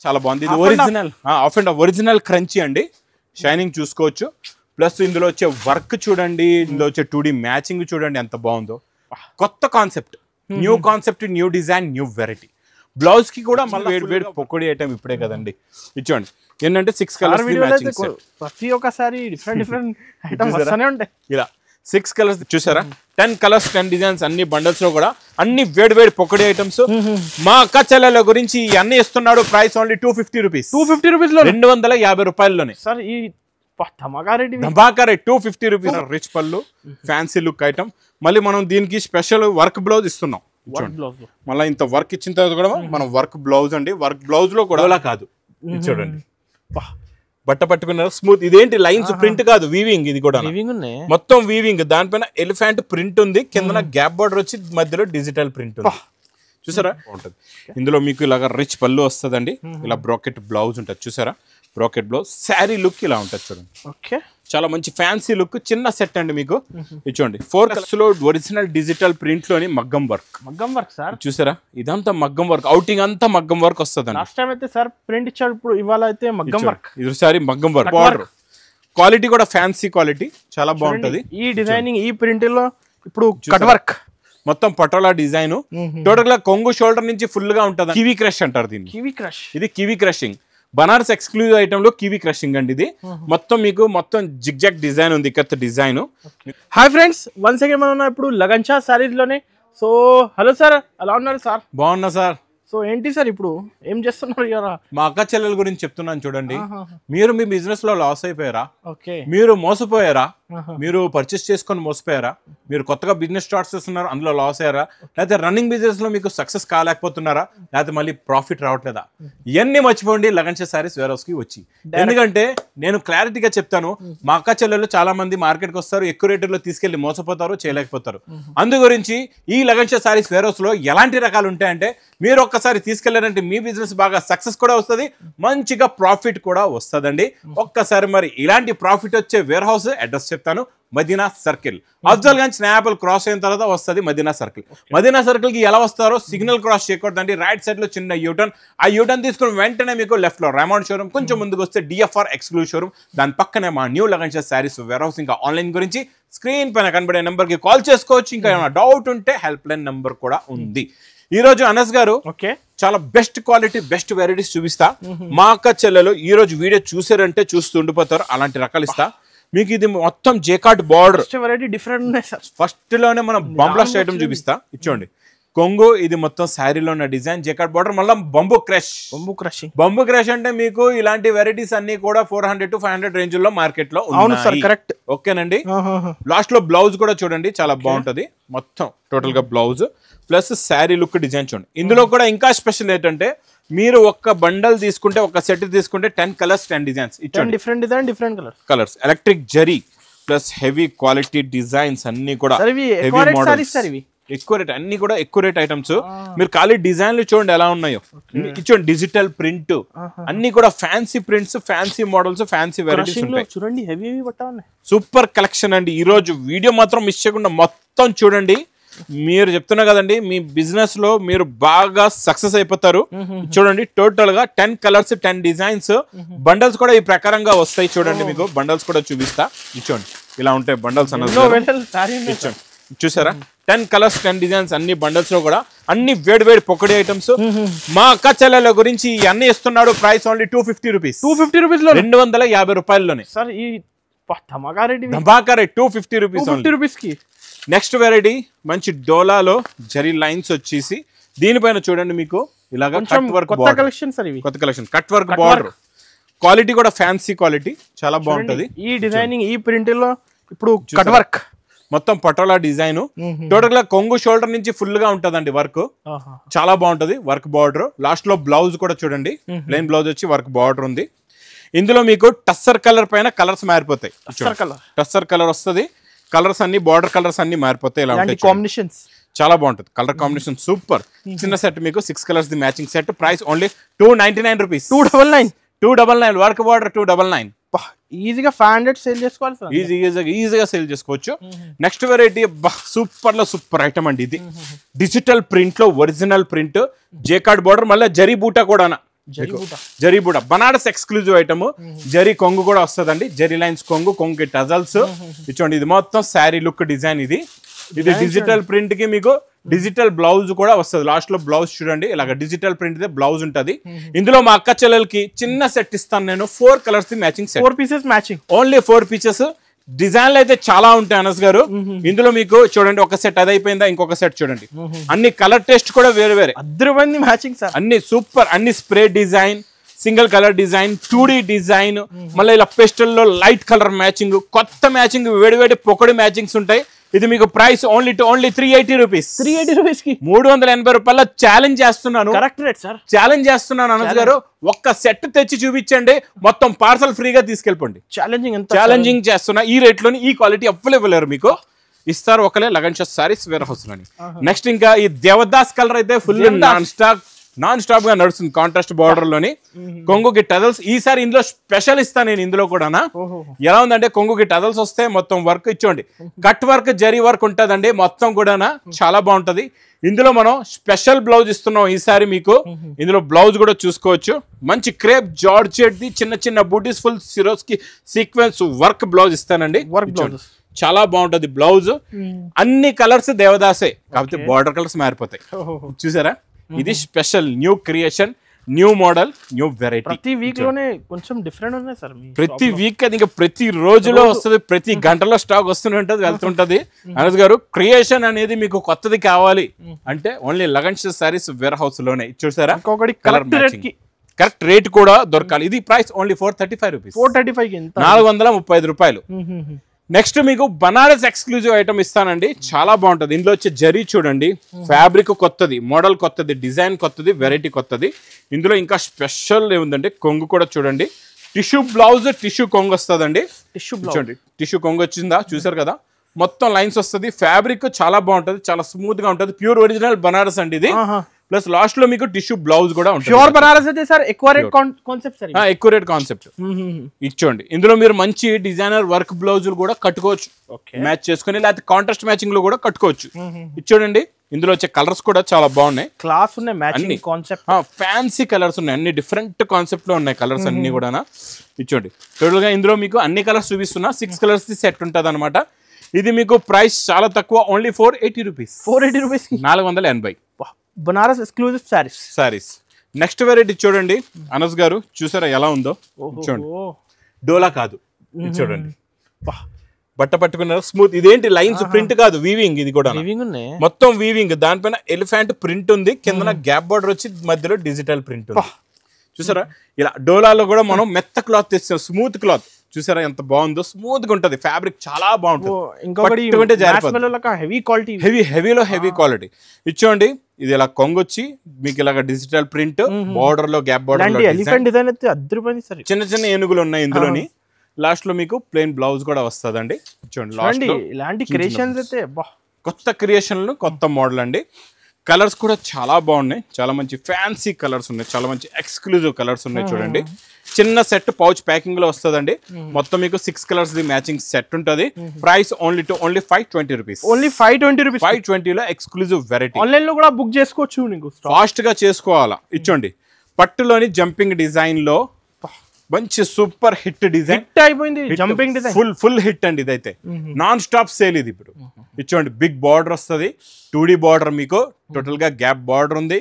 చాలా బాగుంది. ఇది original of and original crunchy అండి. షైనింగ్ చూసుకోవచ్చు. ప్లస్ ఇందులో వచ్చే వర్క్ చూడండి, ఇందులో వచ్చే 2D మ్యాచింగ్ చూడండి ఎంత బాగుందో. కొత్త concept, new concept, new design, new variety. Blouse కి కూడా మళ్ళీ వేడి పొక్కడి ఐటమ్ ఇప్పుడే కదండి. ఇచ్చోండి ఏంటంటే 6 కలర్స్ ప్రతి ఒక్కసారి డిఫరెంట్ ఐటమ్స్ వస్తూనే ఉంటాయి. ఇలా 6 కలర్స్ చూసారా, 10 కలర్స్ 10 డిజైన్స్ అన్ని బండల్స్ లో కూడా అన్ని వేడి పొక్కడి ఐటమ్స్. మా అక్క చెల్లెల గురించి అన్ని ఇస్తున్నాడు. Price only 250 rupees. 250 రూపీస్ లో 250 రూపాయల్లోనే సార్. ఈ ధమాకా రేట్ 250 రూపీస్. రిచ్ పళ్ళు, ఫ్యాన్సీ లుక్ ఐటమ్. మళ్ళీ మనం దీనికి స్పెషల్ వర్క్ బ్లౌజ్ ఇస్తున్నాం. మళ్ళీ ఇంత వర్క్ ఇచ్చిన తర్వాత కూడా మనం వర్క్ బ్లౌజ్ అండి. వర్క్ బ్లౌజ్ లో కూడా కాదు, చూడండి బట్ట పట్టుకున్నారు స్మూత్. ఇదేంటి లైన్స్ ప్రింట్ కాదు, వీవింగ్. ఇది కూడా మొత్తం వీవింగ్. దానిపైన ఎలిఫెంట్ ప్రింట్ ఉంది, కింద గ్యాప్ బార్డర్ వచ్చి మధ్యలో డిజిటల్ ప్రింట్ ఉంది. చూసారా ఉంటుంది. ఇందులో మీకు ఇలాగ రిచ్ పళ్ళు వస్తుందండి. ఇలా బ్రాకెట్ బ్లౌజ్ ఉంటుంది. చూసారా బ్రాకెట్ బ్లౌజ్. శారీ లుక్ ఇలా ఉంటుంది చూడండి. ఓకే, చాలా మంచి ఫ్యాన్సీ లుక్. చిన్న సెట్ అండి మీకు. ఇచ్చోండి 4 కలర్స్ లో ఒరిజినల్ డిజిటల్ ప్రింట్ లోని మగ్గం వర్క్ సార్. చూసారా ఇదంతా మగ్గం వర్క్. అవుటింగ్ అంతా మగ్గం వర్క్ వస్తుంది. లాస్ట్ టైం అయితే సార్ ప్రింట్ ఇచ్చాడు, ఇప్పుడు ఇవాళ అయితే మగ్గం వర్క్. ఇది సారీ మగ్గం వర్క్. బార్డర్ క్వాలిటీ కూడా ఫ్యాన్సీ క్వాలిటీ, చాలా బాగుంటది. ఈ డిజైనింగ్, ఈ ప్రింట్ లో ఇప్పుడు కట్ వర్క్ మొత్తం పటోలా డిజైన్. టోటల్ గా కొంగు షోల్డర్ నుంచి ఫుల్ గా ఉంటది. కివీ క్రష్ అంటారు దీన్ని. Kiwi crush. ఇది kiwi crushing. Banaras exclusive item లో కివీ క్రషింగ్ అండి. ఇది మొత్తం మీకు మొత్తం జిగ్జాగ్ డిజైన్ ఉంది, ఇక్కడ design. Hi friends, once again మనం ఇప్పుడు లగన్షా సారీస్ లోనే. సో హలో సార్, ఎలా ఉన్నారు సార్? బాగున్నా సార్. సో ఏంటి సార్ ఇప్పుడు ఏం చేస్తున్నారు? మా అక్క చెల్లెల గురించి చెప్తున్నాను చూడండి. మీరు మీ బిజినెస్ లో లాస్ అయిపోయారా? ఓకే. మీరు మోసపోయారా? మీరు పర్చేస్ చేసుకొని మోసపోయారా? మీరు కొత్తగా బిజినెస్ స్టార్ట్ చేస్తున్నారు, అందులో లాస్ అయ్యారా? లేకపోతే రన్నింగ్ బిజినెస్ లో మీకు సక్సెస్ కాలేకపోతున్నారా? లేకపోతే మళ్ళీ ప్రాఫిట్ రావట్లేదా? ఇవన్నీ మర్చిపోండి లగన్షా సారీస్ వేర్ హౌస్ కి వచ్చి. ఎందుకంటే నేను క్లారిటీగా చెప్తాను, మా అక్క చెల్లెలు చాలా మంది మార్కెట్ కి వస్తారు, ఎక్కువ రేటులో తీసుకెళ్లి మోసపోతారు, చేయలేకపోతారు. అందు గురించి ఈ లగన్షా సారీస్ వేర్ హౌస్ లో ఎలాంటి రకాలు ఉంటాయంటే, మీరు ఒక్కసారి తీసుకెళ్లారంటే మీ బిజినెస్ బాగా సక్సెస్ కూడా వస్తుంది, మంచిగా ప్రాఫిట్ కూడా వస్తుందండి. ఒక్కసారి మరి ఇలాంటి ప్రాఫిట్ వచ్చే వేర్ హౌస్ అడ్రస్ చెప్తాను. మదీనా సర్కిల్, అఫ్జల్గంజ్ స్నాపల్ క్రాస్ అయిన తర్వాత వస్తుంది మదీనా సర్కిల్. మదీనా సర్కిల్ కి ఎలా వస్తారో సిగ్నల్ క్రాస్ చేయకూడదండి. రైట్ సైడ్ లో చిన్న యూటర్న్. ఆ యూటర్న్ తీసుకుని వెంటనే మీకు లెఫ్ట్ లో రైమండ్ షోరూమ్, కొంచెం ముందుకు వస్తే డిఎఫ్ఆర్ ఎక్స్క్లూజివ్ షోరూమ్, దాని పక్కనే మా new Lagansha sarees warehouse. ఇంకా ఆన్లైన్ గురించి స్క్రీన్ పైన కనబడే నెంబర్ కి కాల్ చేసుకోవచ్చు. ఇంకా ఏమైనా డౌట్ ఉంటే హెల్ప్ లైన్ నెంబర్ కూడా ఉంది. ఈ రోజు అనస్ గారు చాలా బెస్ట్ క్వాలిటీ, బెస్ట్ వెరైటీస్ చూపిస్తా. మా అక్క చెల్లెలు ఈ రోజు వీడియో చూసారంటే చూస్తూ ఉండిపోతారు, అలాంటి రకాలు ఇస్తా మీకు. ఇది మొత్తం జేకాట్ బార్డర్ డిఫరెంట్. ఫస్ట్ లోనే మనం బంబ్లాస్ట్ ఐటమ్ చూపిస్తా. ఇచ్చోండి కొంగు. ఇది మొత్తం శారీలో ఉన్న డిజైన్, జేకాట్ బార్డర్. మళ్ళీ బంబు క్రష్ అంటే మీకు ఇలాంటి వెరైటీస్ అన్ని కూడా 400 to 500 రేంజ్ లో మార్కెట్ లో కరెక్ట్. ఓకేనండి. లాస్ట్ లో బ్లౌజ్ కూడా చూడండి, చాలా బాగుంటది. మొత్తం టోటల్ గా blouse plus sari look design చూడండి. ఇందులో కూడా ఇంకా స్పెషల్ ఏంటంటే, మీరు ఒక్క బండల్ తీసుకుంటే, ఒక సెట్ తీసుకుంటే 10 కలర్స్ 10 డిజైన్స్ ఇచ్చారు. Different design, different colours. Electric zari plus heavy quality designs అన్ని కూడా ఎక్కువ రేట్, అన్ని కూడా ఎక్కువ రేట్ ఐటమ్స్. మీరు ఖాళీ డిజైన్లు చూడండి ఎలా ఉన్నాయో. చూడండి డిజిటల్ ప్రింట్, అన్ని కూడా fancy prints, fancy models, fancy varieties ఉంటాయి. చూడండి హెవీ సూపర్ కలెక్షన్ అండి. ఈ రోజు వీడియో మాత్రం మిస్ చేయకుండా మొత్తం చూడండి. మీరు చెప్తున్నా కదండి, మీ బిజినెస్ లో మీరు బాగా సక్సెస్ అయిపోతారు. చూడండి టోటల్ గా 10 కలర్స్ 10 డిజైన్స్. బండల్స్ కూడా ఈ ప్రకారంగా వస్తాయి. చూడండి మీకు బండల్స్ కూడా చూపిస్తా. చూడండి ఇలా ఉంటాయి బండల్స్ అన్నది. చూసారా 10 కలర్స్ 10 డిజైన్స్ అన్ని బండల్స్ లో కూడా అన్ని వేడి పొక్కడి ఐటమ్స్. మా అక్క చెల్లెల గురించి అన్ని ఇస్తున్నాడు. Price only 250 rupees. 250 రూపీస్ లో 250 రూపాయల్లోనే సార్. ఈ ధమాకా రేట్ 250 రూపీస్ కి. నెక్స్ట్ వెరైటీ మంచి డోలాలో జరీ లైన్స్ వచ్చేసి దీనిపైన చూడండి మీకు ఇలాగా కట్ వర్క్. కొత్త collection cut work border. Quality కూడా ఫ్యాన్సీ క్వాలిటీ, చాలా బాగుంటది. ఈ డిజైనింగ్, ఈ ప్రింట్ లో ఇప్పుడు కట్ వర్క్ మొత్తం పటోలా డిజైన్. టోటల్ గా కొంగు షోల్డర్ నుంచి ఫుల్ గా ఉంటదండి వర్క్, చాలా బాగుంటది. Work border. లాస్ట్ లో బ్లౌజ్ కూడా చూడండి, ప్లెయిన్ బ్లౌజ్ వచ్చి వర్క్ బార్డర్ ఉంది. ఇందులో మీకు టస్సర్ కలర్ పైన కలర్స్ మారిపోతాయి. టస్సర్ కలర్ వస్తుంది. కలర్స్ అన్ని బార్డర్ కలర్స్ అన్ని మారిపోతాయి. ఇలా ఉంటాయి కాంబినేషన్స్, చాలా బాగుంటది. Colour combination super. చిన్న సెట్ మీకు 6 colours the matching set. Price only 299 rupees. 299 work border 299. ఈజీగా 500 సేల్ చేసుకోవాలి. ఈజీగా సేల్ చేసుకోవచ్చు. నెక్స్ట్ వెరైటీ సూపర్ లో సూపర్ ఐటమ్ అండి. ఇది డిజిటల్ ప్రింట్ లో ఒరిజినల్ ప్రింట్, జేకార్డ్ బార్డర్, మళ్ళీ జరీ బూటా కూడా. Zari buta Banaras exclusive item. జరీ కొంగు కూడా వస్తుందండి, జరీ లైన్స్ కొంగుకి టజల్స్ ఇచ్చోండి. ఇది మొత్తం శారీ లుక్ డిజైన్. ఇది డిజిటల్ ప్రింట్ కి మీకు డిజిటల్ బ్లౌజ్ కూడా వస్తుంది. లాస్ట్ లో బ్లౌజ్ చూడండి, ఇలాగ డిజిటల్ ప్రింట్ బ్లౌజ్ ఉంటది. ఇందులో మా అక్క చెల్లెలకి చిన్న సెట్ ఇస్తాను నేను, 4 colours matching set, 4 pieces matching, only 4 pieces. డిజైన్లు అయితే చాలా ఉంటాయి అనస్ గారు. ఇందులో మీకు చూడండి ఒక సెట్ అది అయిపోయిందా, ఇంకొక సెట్ చూడండి. అన్ని కలర్ టేస్ట్ కూడా వేరే వేరే అద్భుతమైన మ్యాచింగ్ సార్, అన్ని సూపర్. అన్ని spray design, single colour design, 2D design, మళ్ళీ ఇలా పెస్టల్ లో లైట్ కలర్ మ్యాచింగ్, కొత్త మ్యాచింగ్, వేడి పొకడి మ్యాచింగ్స్ ఉంటాయి. ఇది మీకు ప్రైస్ ఓన్లీ 380 రూపీస్. 380 రూపీస్ కి 380 రూపాయల ఛాలెంజ్ చేస్తున్నాను. కరెక్ట్ రేట్ సార్, ఛాలెంజ్ చేస్తున్నాను అనస్ గారు. ఒక్క సెట్ తెచ్చి చూపించండి, మొత్తం పార్సల్ ఫ్రీగా తీసుకెళ్ళిపోండి. ఛాలెంజింగ్ చేస్తున్నా. ఈ రేట్ లోని ఈ క్వాలిటీ అవైలబుల్ మీకు ఇస్తారు ఒకలే లగన్ షా సారీస్ వేర్ హౌస్ లోని. నెక్స్ట్ ఇంకా ఈ దేవదాస్ కలర్ అయితే ఫుల్ నాన్ స్టాప్ గా నడుస్తుంది, కాంట్రాస్ట్ బార్డర్ లోని. కొంగుకి టజల్స్ ఈసారి ఇందులో స్పెషల్ ఇస్తాను నేను. ఇందులో కూడా ఎలా ఉందంటే కొంగుకి టజల్స్ వస్తే మొత్తం వర్క్ ఇచ్చోండి, కట్ వర్క్ జరీ వర్క్ ఉంటదండి మొత్తం కూడా, చాలా బాగుంటది. ఇందులో మనం స్పెషల్ బ్లౌజ్ ఇస్తున్నాం ఈసారి మీకు. ఇందులో బ్లౌజ్ కూడా చూసుకోవచ్చు, మంచి క్రేప్ జార్జెట్ ది చిన్న బూటీస్ ఫుల్ సిరోస్ కి సీక్వెన్స్ వర్క్ బ్లౌజ్ ఇస్తానండి. చాలా బాగుంటది బ్లౌజ్. అన్ని కలర్స్ దేవదాసే, కాకపోతే బార్డర్ కలర్స్ మారిపోతాయి. చూసారా, ఇది special new creation, new model, new variety. ప్రతి వీక్ లోనే కొంచెం డిఫరెంట్ ఉన్నాయి సార్. ప్రతి వీక్ అది ఇంకా ప్రతి రోజులో వస్తుంది, ప్రతి గంటలో స్టాక్ వస్తూనే ఉంటది, వెళ్తుంటది. అనస్ గారు క్రియేషన్ అనేది మీకు కొత్తది కావాలి అంటే only Lagan Sha sarees warehouse లోనే. చూసారా, కలర్ మ్యాచింగ్ కరెక్ట్ రేట్ కూడా దొరకాలి. ఇది ప్రైస్ ఓన్లీ 435 రూపీస్, 435 రూపాయలు. నెక్స్ట్ మీకు బనారస్ ఎక్స్క్లూజివ్ ఐటమ్ ఇస్తానండి, చాలా బాగుంటది. ఇందులో వచ్చే జరీ చూడండి, ఫ్యాబ్రిక్ కొత్తది, మోడల్ కొత్తది, డిజైన్ కొత్తది, వెరైటీ కొత్తది. ఇందులో ఇంకా స్పెషల్ ఏముందంటే కొంగు కూడా చూడండి, టిష్యూ బ్లౌజ్, టిష్యూ కొంగు వస్తుందండి. చూడండి టిష్యూ కొంగు వచ్చిందా, చూసారు కదా, మొత్తం లైన్స్ వస్తుంది. ఫ్యాబ్రిక్ చాలా బాగుంటది, చాలా స్మూత్ గా ఉంటది. ప్యూర్ ఒరిజినల్ బనారస్ అండి ఇది. ప్లస్ లాస్ట్ లో మీకు టిష్యూ బ్లౌజ్ కూడా ఉంటుంది. ప్యూర్ బనారస్ అయితే సార్ ఎక్కువ రేట్ కాన్సెప్ట్, ఎక్కువ రేట్ కాన్సెప్ట్ ఇచ్చోండి. ఇందులో మీరు మంచి డిజైనర్ వర్క్ బ్లౌజులు కూడా కట్టుకోవచ్చు, మ్యాచ్ చేసుకుని, లేకపోతే కాంట్రాస్ట్ మ్యాచింగ్ లో కూడా కట్టుకోవచ్చు. ఇచ్చోడండి. ఇందులో వచ్చే కలర్స్ కూడా చాలా బాగున్నాయి, క్లాస్ ఉన్నాయి, మ్యాచింగ్ కాన్సెప్ట్, ఫ్యాన్సీ కలర్స్ ఉన్నాయి, అన్ని డిఫరెంట్ కాన్సెప్ట్ లో ఉన్నాయి కలర్స్ అన్ని కూడా. ఇచ్చోండి టోటల్ గా ఇందులో మీకు అన్ని కలర్స్ చూపిస్తున్నా, 6 కలర్స్ సెట్ ఉంటది అనమాట. ఇది మీకు ప్రైస్ చాలా తక్కువ, only 480 rupees, 480 Banaras exclusive saris. Next variety చూడండి అనస్ గారు, చూసారా ఎలా ఉందో. చూడండి, డోలా కాదు, చూడండి బట్ట పట్టుకున్నారు స్మూత్. ఇదేంటి లైన్స్ ప్రింట్ కాదు, వీవింగ్. ఇది కూడా మొత్తం వీవింగ్, దానిపైన ఎలిఫెంట్ ప్రింట్ ఉంది, కింద గ్యాప్ బార్డర్ వచ్చి మధ్యలో డిజిటల్ ప్రింట్ ఉంది. చూసారా, ఇలా డోలాలో కూడా మనం మెత్త క్లాత్ తెచ్చాం, స్మూత్ క్లాత్. చూసారా ఎంత బాగుందో, స్మూత్ గా ఉంటది, ఫ్యాబ్రిక్ చాలా బాగుంటుంది. హెవీ క్వాలిటీ ఇచ్చోండి. ఇది ఇలా కొంగొచ్చి మీకు ఇలాగ డిజిటల్ ప్రింట్, బార్డర్ లో గ్యాప్ బార్డర్ చిన్న ఏనుగులు ఉన్నాయి ఇందులోని. లాస్ట్ లో మీకు ప్లెయిన్ బ్లౌజ్ కూడా వస్తుందండి. చూడండి, ఇలాంటి క్రియేషన్స్ అయితే కొత్త క్రియేషన్లు, కొత్త మోడల్ అండి. కలర్స్ కూడా చాలా బాగున్నాయి, చాలా మంచి ఫ్యాన్సీ కలర్స్ ఉన్నాయి, చాలా మంచి ఎక్స్క్లూజివ్ కలర్స్ ఉన్నాయి. చూడండి, చిన్న సెట్ పౌచ్ ప్యాకింగ్ లో వస్తుందండి. మొత్తం మీకు 6 కలర్స్ ది మ్యాచింగ్ సెట్ ఉంటుంది. ప్రైస్ ఓన్లీ 520 రూపీస్, 520 లో ఎక్స్క్లూజివ్ వెరైటీ. ఆన్లైన్ లో కూడా బుక్ చేసుకోవచ్చు, నీకు ఫాస్ట్ గా చేసుకోవాలా. ఇచ్చోండి, పట్టులోని జంపింగ్ డిజైన్ లో మంచి సూపర్ హిట్ డిజైన్ అయిపోయింది, జంపింగ్ డిజైన్ ఫుల్ హిట్ అండి. ఇదైతే నాన్ స్టాప్ సేల్ ఇది. ఇప్పుడు ఇచ్చోండి, బిగ్ బార్డర్ వస్తుంది, 2D బార్డర్, మీకు టోటల్ గా గ్యాప్ బార్డర్ ఉంది.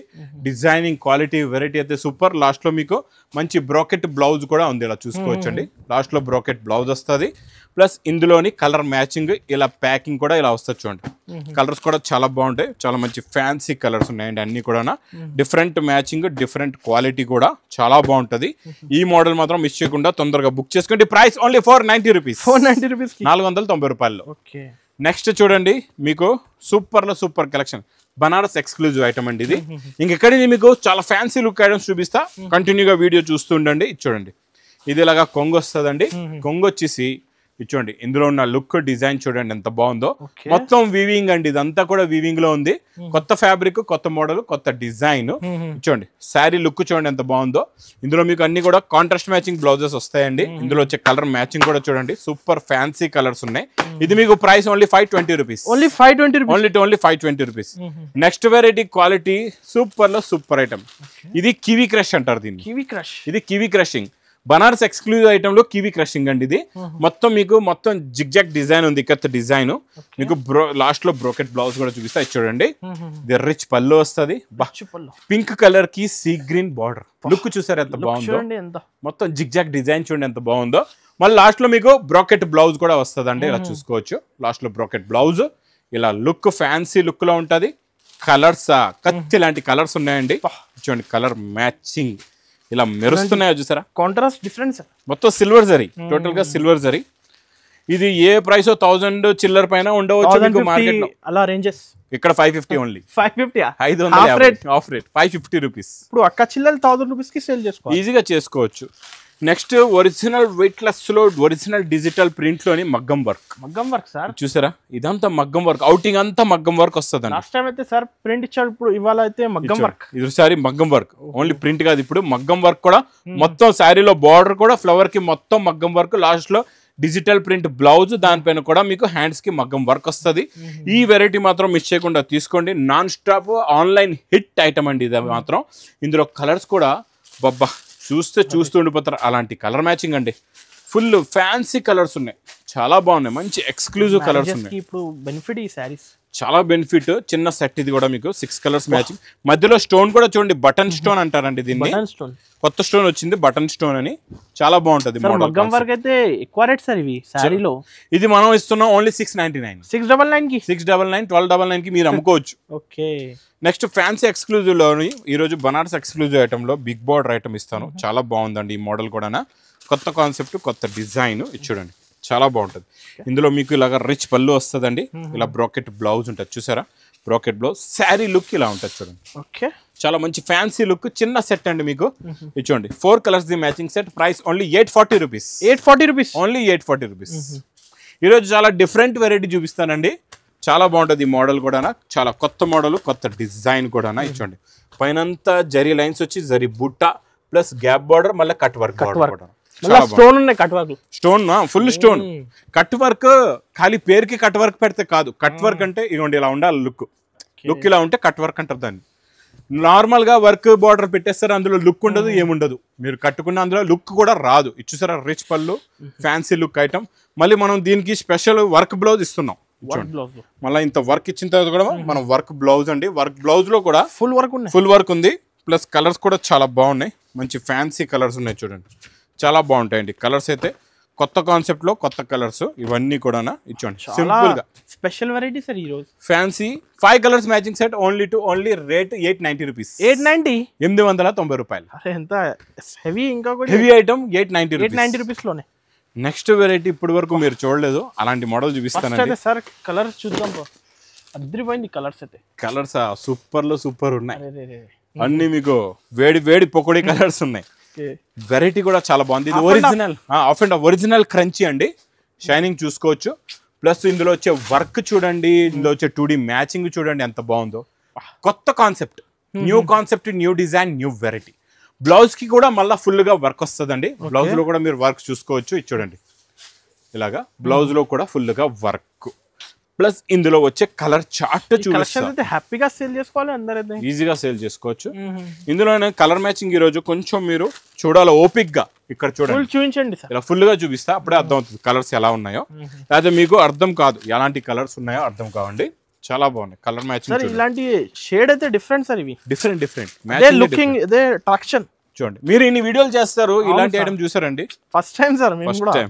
డిజైనింగ్ క్వాలిటీ వెరైటీ అయితే సూపర్. లాస్ట్ లో మీకు మంచి బ్రోకెట్ బ్లౌజ్ కూడా ఉంది, ఇలా చూసుకోవచ్చండి. లాస్ట్ లో బ్రోకెట్ బ్లౌజ్ వస్తుంది. ప్లస్ ఇందులోని కలర్ మ్యాచింగ్, ఇలా ప్యాకింగ్ కూడా ఇలా వస్తుంది. చూడండి, కలర్స్ కూడా చాలా బాగుంటాయి, చాలా మంచి ఫ్యాన్సీ కలర్స్ ఉన్నాయండి అన్ని కూడా. డిఫరెంట్ మ్యాచింగ్, డిఫరెంట్ క్వాలిటీ కూడా చాలా బాగుంటది. ఈ మోడల్ మాత్రం మిస్ చేయకుండా తొందరగా బుక్ చేసుకోండి. ప్రైస్ ఓన్లీ 490 రూపీస్, 490 రూపాయలు. నెక్స్ట్ చూడండి, మీకు సూపర్ లో super collection, Banaras exclusive item అండి ఇది. ఇంకెక్కడి మీకు చాలా ఫ్యాన్సీ లుక్ ఐటమ్స్ చూపిస్తా, కంటిన్యూగా వీడియో చూస్తూ ఉండండి. చూడండి, ఇది ఇలాగా కొంగు వస్తుందండి. కొంగు వచ్చేసి ఇచ్చోండి ఇందులో ఉన్న లుక్ డిజైన్ చూడండి ఎంత బాగుందో. Okay. మొత్తం వీవింగ్ అండి, ఇదంతా కూడా వీవింగ్ లో ఉంది. కొత్త ఫ్యాబ్రిక్, కొత్త మోడల్, కొత్త డిజైన్. చూడండి శారీ లుక్ చూడండి ఎంత బాగుందో. ఇందులో మీకు అన్ని కూడా కాంట్రాస్ట్ మ్యాచింగ్ బ్లౌజెస్ వస్తాయండి. ఇందులో వచ్చే కలర్ మ్యాచింగ్ కూడా చూడండి సూపర్ ఫ్యాన్సీ కలర్స్ ఉన్నాయి. ఇది మీకు price only 520 rupees. Only 520 rupees. Only 520 rupees. Next variety quality super లో సూపర్ ఐటమ్. ఇది కివీ క్రష్ అంటారు దీన్ని. Kiwi crush. ఇది kiwi crushing, Banaras exclusive item లో కివీ క్రషింగ్ అండి. ఇది మొత్తం మీకు మొత్తం జిగ్జాగ్ డిజైన్ ఉంది, ఇక్కత డిజైన్. మీకు లాస్ట్ లో బ్రోకెట్ బ్లౌజ్ కూడా చూపిస్తా, చూడండి. ఇది రిచ్ పళ్ళు వస్తుంది. పింక్ కలర్ కి సీ గ్రీన్ బార్డర్ లుక్ చూసారు ఎంత బాగుందో. మొత్తం జిగ్జాగ్ డిజైన్ చూడండి ఎంత బాగుందో. మళ్ళీ లాస్ట్ లో మీకు బ్రోకెట్ బ్లౌజ్ కూడా వస్తుంది అండి, ఇలా చూసుకోవచ్చు. లాస్ట్ లో బ్రోకెట్ బ్లౌజ్ ఇలా లుక్ ఫ్యాన్సీ లుక్ లో ఉంటది. కలర్స్ కత్తి లాంటి కలర్స్ ఉన్నాయండి. చూడండి కలర్ మ్యాచింగ్ ఇలా మెరుస్తున్నాయో చూసారా. కాంట్రాస్ట్ డిఫరెన్స్ మొత్తం సిల్వర్ జరీ, టోటల్ గా సిల్వర్ జరీ. ఇది ఏ ప్రైస్ 1000 చిల్లర పైన ఉండవచ్చు మార్కెట్ లో. అలా రేంజెస్ ఇక్కడ 550 ఓన్లీ. 550 of rate 550 rupees. ఇప్పుడు అక్క చిల్లలు 1000 రూపీస్ కి సేల్ చేసుకోవచ్చు, ఈజీగా చేసుకోవచ్చు. నెక్స్ట్ ఒరిజినల్ వెయిట్ లెస్ లో ఒరిజినల్ డిజిటల్ ప్రింట్ లోని మగ్గం వర్క్ సార్ చూసారా. ఇదంతా మగ్గం వర్క్, అవుటింగ్ అంతా మగ్గం వర్క్ వస్తుంది. లాస్ట్ టైం అయితే సార్ ప్రింట్ ఇచ్చాడు, ఇప్పుడు ఇవాళ అయితే మగ్గం వర్క్. ఈసారి మగ్గం వర్క్ ఓన్లీ ప్రింట్ కాదు, ఇప్పుడు మగ్గం వర్క్ కూడా. మొత్తం శారీలో బార్డర్ కూడా ఫ్లవర్ కి మొత్తం మగ్గం వర్క్. లాస్ట్ లో డిజిటల్ ప్రింట్ బ్లౌజ్, దానిపైన కూడా మీకు హ్యాండ్స్ కి మగ్గం వర్క్ వస్తుంది. ఈ వెరైటీ మాత్రం మిస్ చేయకుండా తీసుకోండి. Non stop online hit item అండి ఇది మాత్రం. ఇందులో కలర్స్ కూడా బబ్బా చూస్తూ ఉండిపోతారు, అలాంటి కలర్ మ్యాచింగ్ అండి. ఫుల్ ఫ్యాన్సీ కలర్స్ ఉన్నాయి, చాలా బాగున్నాయి. మంచి ఎక్స్క్లూజివ్ కలర్స్ ఉన్నాయి. ఇప్పుడు బెనిఫిట్ ఈ సారీస్ చాలా బెనిఫిట్. చిన్న సెట్ ఇది కూడా మీకు 6 కలర్స్ మ్యాచింగ్. మధ్యలో స్టోన్ కూడా చూడండి, బటన్ స్టోన్ అంటారండి దీన్ని. కొత్త స్టోన్ వచ్చింది బటన్ స్టోన్ అని, చాలా బాగుంటది. మగ్గం వర్క్ అయితే ఎక్కువ రేట్ సార్ ఇవి సారీలో. ఇది మనం ఇస్తున్నాం ఓన్లీ 699. 699 కి 699, 1299 కి మీరు అమ్ముకోవచ్చు. ఓకే. నెక్స్ట్ ఫ్యాన్సీ ఎక్స్క్లూజివ్ లోని ఈరోజు బనారస్ ఎక్స్క్లూజివ్ ఐటమ్ లో బిగ్ బార్డర్ ఐటమ్ ఇస్తాను. చాలా బాగుందండి ఈ మోడల్ కూడా. కొత్త కాన్సెప్ట్, కొత్త డిజైన్. ఇది చూడండి చాలా బాగుంటుంది. ఇందులో మీకు ఇలాగ రిచ్ పళ్ళు వస్తుందండి. ఇలా బ్రోకెట్ బ్లౌజ్ ఉంటుంది చూసారా. బ్రోకెట్ బ్లౌజ్, శారీ లుక్ ఇలా ఉంటుంది చూడండి. ఓకే, చాలా మంచి ఫ్యాన్సీ లుక్. చిన్న సెట్ అండి మీకు. ఇది చూడండి 4 colours the matching set. Price only 840 rupees. 840 rupees only 840 rupees. ఈరోజు చాలా డిఫరెంట్ వెరైటీ చూపిస్తానండి. చాలా బాగుంటుంది ఈ మోడల్ కూడా. చాలా కొత్త మోడల్, కొత్త డిజైన్ కూడా. ఇచ్చోండి పైనంతా జరీ లైన్స్ వచ్చి జరీ బుట్ట ప్లస్ గ్యాప్ బార్డర్, మళ్ళీ కట్ వర్క్. స్టోన్ ఉన్నాయి, cut work. Stone full stone. Cut work ఖాళీ పేరుకి కట్ వర్క్ పెడితే కాదు. కట్ వర్క్ అంటే ఇవ్వండి ఇలా ఉండాలి లుక్. లుక్ ఇలా ఉంటే కట్ వర్క్ అంటారు దాన్ని. నార్మల్ గా వర్క్ బార్డర్ పెట్టేస్తారు, అందులో లుక్ ఉండదు, ఏముండదు. మీరు కట్టుకున్న అందులో లుక్ కూడా రాదు. ఇచ్చేసారా రిచ్ పళ్ళు, ఫ్యాన్సీ లుక్ ఐటమ్. మళ్ళీ మనం దీనికి స్పెషల్ వర్క్ బ్లౌజ్ ఇస్తున్నాం. మళ్ళీ ఇంత వర్క్ ఇచ్చిన తర్వాత కూడా మనం వర్క్ బ్లౌజ్ అండి. వర్క్ బ్లౌజ్ లో కూడా ఫుల్ వర్క్ ఉంది. ప్లస్ కలర్స్ కూడా చాలా బాగున్నాయి. మంచి ఫ్యాన్సీ కలర్స్ ఉన్నాయి చూడండి, చాలా బాగుంటాయండి కలర్స్ అయితే. కొత్త కాన్సెప్ట్ లో కొత్త కలర్స్ ఇవన్నీ కూడా ఇచ్చోండి. సింపుల్ గా స్పెషల్ వెరైటీ సార్ ఈ రోజు. Fancy 5 colours matching set only rate 890 rupees. 890 రూపాయలు. ఎంత హెవీ, ఇంకా హెవీ ఐటమ్ 890 రూపీస్ లోనే. నెక్స్ట్ వెరైటీ ఇప్పటి వరకు మీరు చూడలేదు, అలాంటి మోడల్ చూపిస్తానండి సార్. కలర్స్ చూద్దాం, అదిరిపోయింది కలర్స్ అయితే. కలర్స్ సూపర్ లో సూపర్ ఉన్నాయి అన్ని. మీకు వేడి పొకోడీ కలర్స్ ఉన్నాయి. వెరైటీ కూడా చాలా బాగుంది. ఇది original of and original crunchy అండి. షైనింగ్ చూసుకోవచ్చు. ప్లస్ ఇందులో వచ్చే వర్క్ చూడండి, ఇందులో వచ్చే 2D మ్యాచింగ్ చూడండి ఎంత బాగుందో. కొత్త concept, new concept, new design, new variety. Blouse కి కూడా మళ్ళీ ఫుల్ గా వర్క్ వస్తుందండి. బ్లౌజ్ లో కూడా మీరు వర్క్ చూసుకోవచ్చు. ఇది చూడండి ఇలాగా బ్లౌజ్ లో కూడా ఫుల్ గా వర్క్. ప్లస్ ఇందులో వచ్చే కలర్ చార్ట్ చూపిస్తే హ్యాపీగా సేల్ చేసుకోవాలి, అందరైతే ఈజీగా సేల్ చేసుకోవచ్చు. ఇందులో కలర్ మ్యాచింగ్ ఈ రోజు కొంచెం మీరు చూడాలి ఓపిక్ గా. ఇక్కడ చూపించండి ఇలా ఫుల్ గా చూపిస్తా, అప్పుడే అర్థం అవుతుంది కలర్స్ ఎలా ఉన్నాయో. లేకపోతే మీకు అర్థం కాదు ఎలాంటి కలర్స్ ఉన్నాయో అర్థం కావండి. చాలా బాగున్నాయి కలర్ మ్యాచింగ్. ఇలాంటి షేడ్ అయితే డిఫరెంట్ సార్. ఇవి డిఫరెంట్ లుకింగ్, ఇదే అట్రాక్షన్. చూడండి మీరు ఇన్ని వీడియోలు చేస్తారు, ఇలాంటి ఐటమ్ చూసారండి first time sir. First time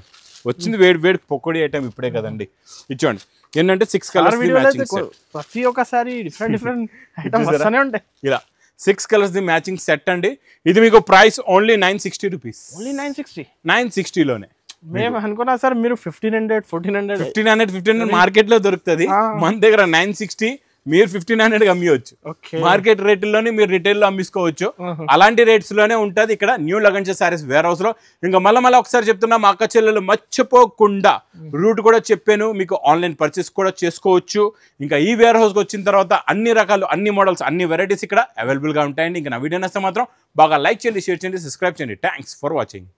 వచ్చింది వేడి పొకోడీ ఐటమ్ ఇప్పుడే కదండి. ఇచ్చోండి ఏంటంటే 6 కలర్స్ ప్రతి ఒక్కసారి డిఫరెంట్ ఐటమ్స్ వస్తూనే ఉంటాయి. ఇలా 6 కలర్స్ ది మ్యాచింగ్ సెట్ అండి. ఇది మీకు ప్రైస్ ఓన్లీ 960 రూపీస్. ఓన్లీ 960 లోనే. మేము అనుకున్నా సార్ మీరు 1500 1400 1500 మార్కెట్ లో దొరుకుతుంది. మన దగ్గర 960. మీరు 1500 అమ్మియొచ్చు. ఓకే. మార్కెట్ రేట్లోనే మీరు రిటైల్లో అమ్మించుకోవచ్చు. అలాంటి రేట్స్ లోనే ఉంటుంది ఇక్కడ new Lagansha sarees warehouse లో. ఇంకా మళ్ళీ ఒకసారి చెప్తున్నా, మా అక్క చెల్లెలు మర్చిపోకుండా రూట్ కూడా చెప్పాను, మీకు ఆన్లైన్ పర్చేస్ కూడా చేసుకోవచ్చు. ఇంకా ఈ వేర్ హౌస్కి వచ్చిన తర్వాత అన్ని రకాలు, అన్ని మోడల్స్, అన్ని వెరైటీస్ ఇక్కడ అవైలబుల్గా ఉంటాయండి. ఇంకా నా వీడియో నచ్చితే మాత్రం బాగా లైక్ చేయండి, షేర్ చేయండి, సబ్స్క్రైబ్ చేయండి. Thanks for watching.